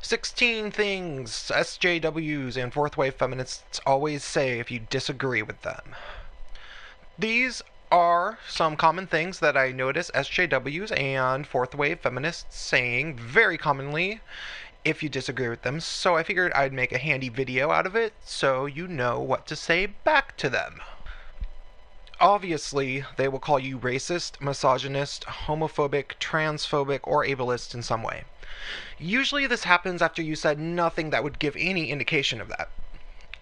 16 things SJWs and fourth wave feminists always say if you disagree with them. These are some common things that I notice SJWs and fourth wave feminists saying very commonly if you disagree with them, so I figured I'd make a handy video out of it so you know what to say back to them. Obviously, they will call you racist, misogynist, homophobic, transphobic, or ableist in some way. Usually this happens after you said nothing that would give any indication of that.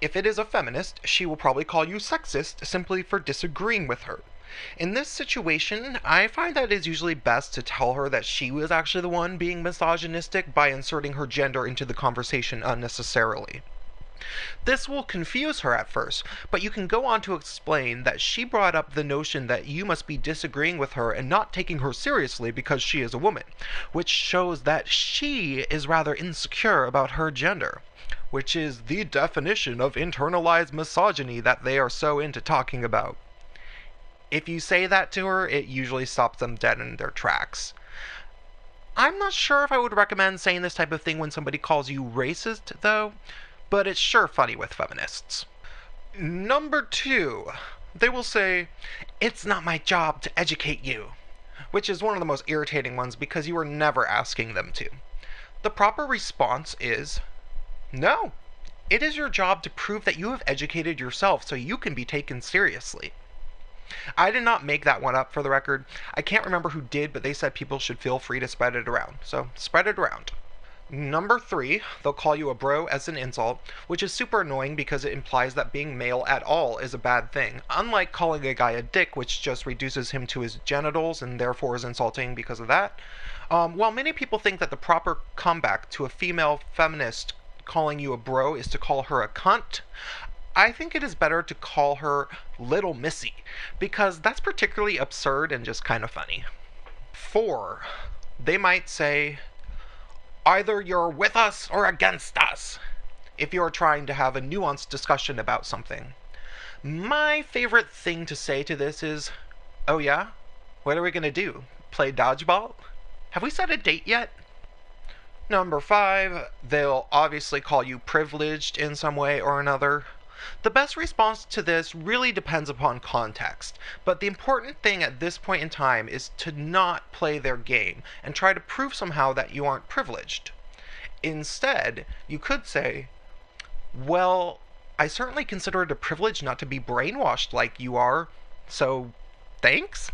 If it is a feminist, she will probably call you sexist simply for disagreeing with her. In this situation, I find that it is usually best to tell her that she was actually the one being misogynistic by inserting her gender into the conversation unnecessarily. This will confuse her at first, but you can go on to explain that she brought up the notion that you must be disagreeing with her and not taking her seriously because she is a woman, which shows that she is rather insecure about her gender, which is the definition of internalized misogyny that they are so into talking about. If you say that to her, it usually stops them dead in their tracks. I'm not sure if I would recommend saying this type of thing when somebody calls you racist, though, but it's sure funny with feminists. Number 2, they will say, "It's not my job to educate you," which is one of the most irritating ones because you are never asking them to. The proper response is, no, it is your job to prove that you have educated yourself so you can be taken seriously. I did not make that one up, for the record. I can't remember who did, but they said people should feel free to spread it around, so spread it around. Number 3, they'll call you a bro as an insult, which is super annoying because it implies that being male at all is a bad thing, unlike calling a guy a dick, which just reduces him to his genitals and therefore is insulting because of that. While many people think that the proper comeback to a female feminist calling you a bro is to call her a cunt, I think it is better to call her Little Missy, because that's particularly absurd and just kind of funny. 4, they might say, "Either you're with us or against us," if you're trying to have a nuanced discussion about something. My favorite thing to say to this is, "Oh yeah? What are we gonna do? Play dodgeball? Have we set a date yet?" Number 5, they'll obviously call you privileged in some way or another. The best response to this really depends upon context, but the important thing at this point in time is to not play their game and try to prove somehow that you aren't privileged. Instead, you could say, "Well, I certainly consider it a privilege not to be brainwashed like you are, so thanks."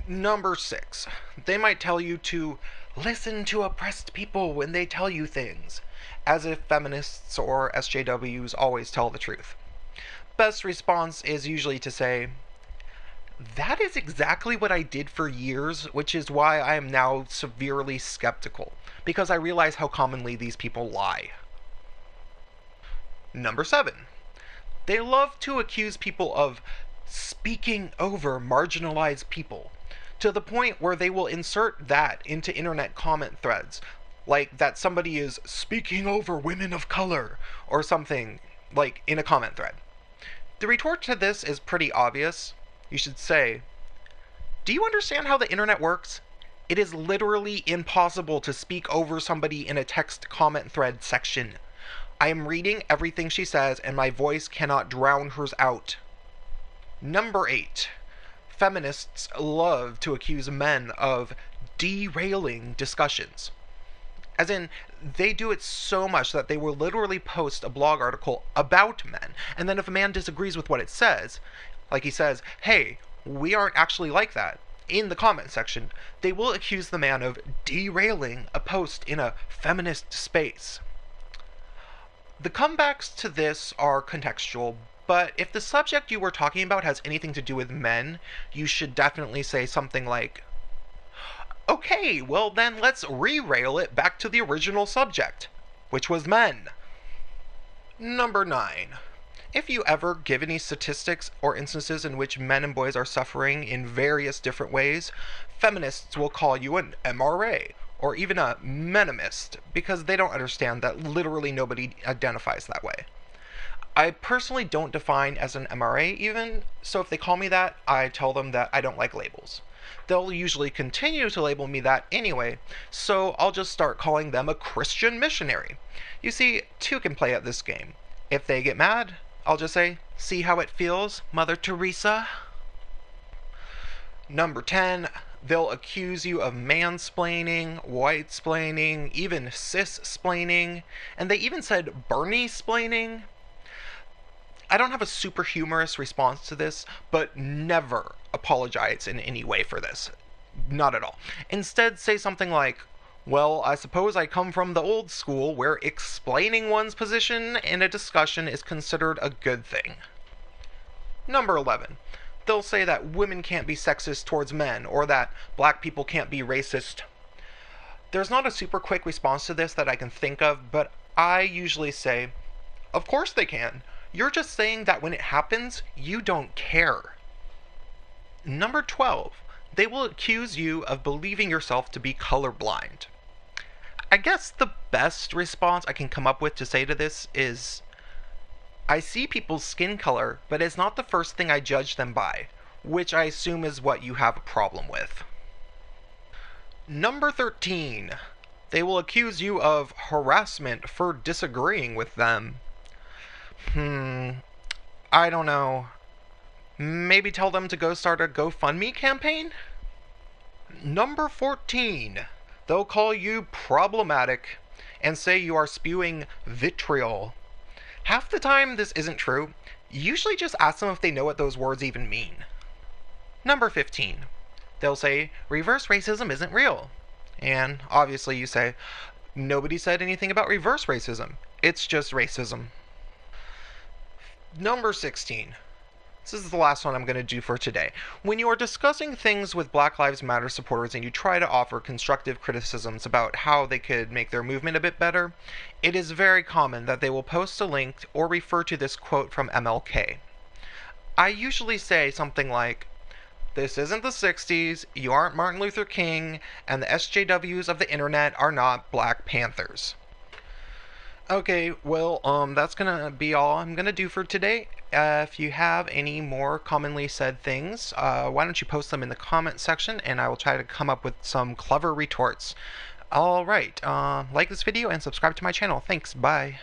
Number 6, they might tell you to listen to oppressed people when they tell you things, as if feminists or SJWs always tell the truth. Best response is usually to say, "That is exactly what I did for years, which is why I am now severely skeptical, because I realize how commonly these people lie." Number 7, they love to accuse people of speaking over marginalized people, to the point where they will insert that into internet comment threads, like that somebody is speaking over women of color, or something, like in a comment thread. The retort to this is pretty obvious. You should say, "Do you understand how the internet works? It is literally impossible to speak over somebody in a text comment thread section. I am reading everything she says, and my voice cannot drown hers out." Number 8, feminists love to accuse men of derailing discussions. As in, they do it so much that they will literally post a blog article about men, and then if a man disagrees with what it says, like he says, "Hey, we aren't actually like that," in the comment section, they will accuse the man of derailing a post in a feminist space. The comebacks to this are contextual, but if the subject you were talking about has anything to do with men, you should definitely say something like, "Okay, well then let's re-rail it back to the original subject, which was men." Number 9, if you ever give any statistics or instances in which men and boys are suffering in various different ways, feminists will call you an MRA, or even a menemist, because they don't understand that literally nobody identifies that way. I personally don't define as an MRA even, so if they call me that, I tell them that I don't like labels. they'll usually continue to label me that anyway, so I'll just start calling them a Christian missionary. You see, two can play at this game. If they get mad, I'll just say, "See how it feels, Mother Teresa?" Number 10, they'll accuse you of mansplaining, white-splaining, even cis-splaining, and they even said Bernie-splaining. I don't have a super humorous response to this, but never apologize in any way for this. Not at all. Instead, say something like, "Well, I suppose I come from the old school where explaining one's position in a discussion is considered a good thing." Number 11. They'll say that women can't be sexist towards men, or that black people can't be racist. There's not a super quick response to this that I can think of, but I usually say, of course they can. You're just saying that when it happens, you don't care. Number 12. They will accuse you of believing yourself to be colorblind. I guess the best response I can come up with to say to this is, I see people's skin color, but it's not the first thing I judge them by, which I assume is what you have a problem with. Number 13. They will accuse you of harassment for disagreeing with them. I don't know. Maybe tell them to go start a GoFundMe campaign? Number 14. They'll call you problematic and say you are spewing vitriol. Half the time this isn't true. Usually just ask them if they know what those words even mean. Number 15. They'll say, reverse racism isn't real. And obviously you say, nobody said anything about reverse racism. It's just racism. Number 16. This is the last one I'm going to do for today. When you are discussing things with Black Lives Matter supporters and you try to offer constructive criticisms about how they could make their movement a bit better, it is very common that they will post a link or refer to this quote from MLK. I usually say something like, "This isn't the 60s, you aren't Martin Luther King, and the SJWs of the internet are not Black Panthers." Okay, well, that's gonna be all I'm gonna do for today. If you have any more commonly said things, why don't you post them in the comment section, and I will try to come up with some clever retorts. Alright, like this video and subscribe to my channel. Thanks, bye.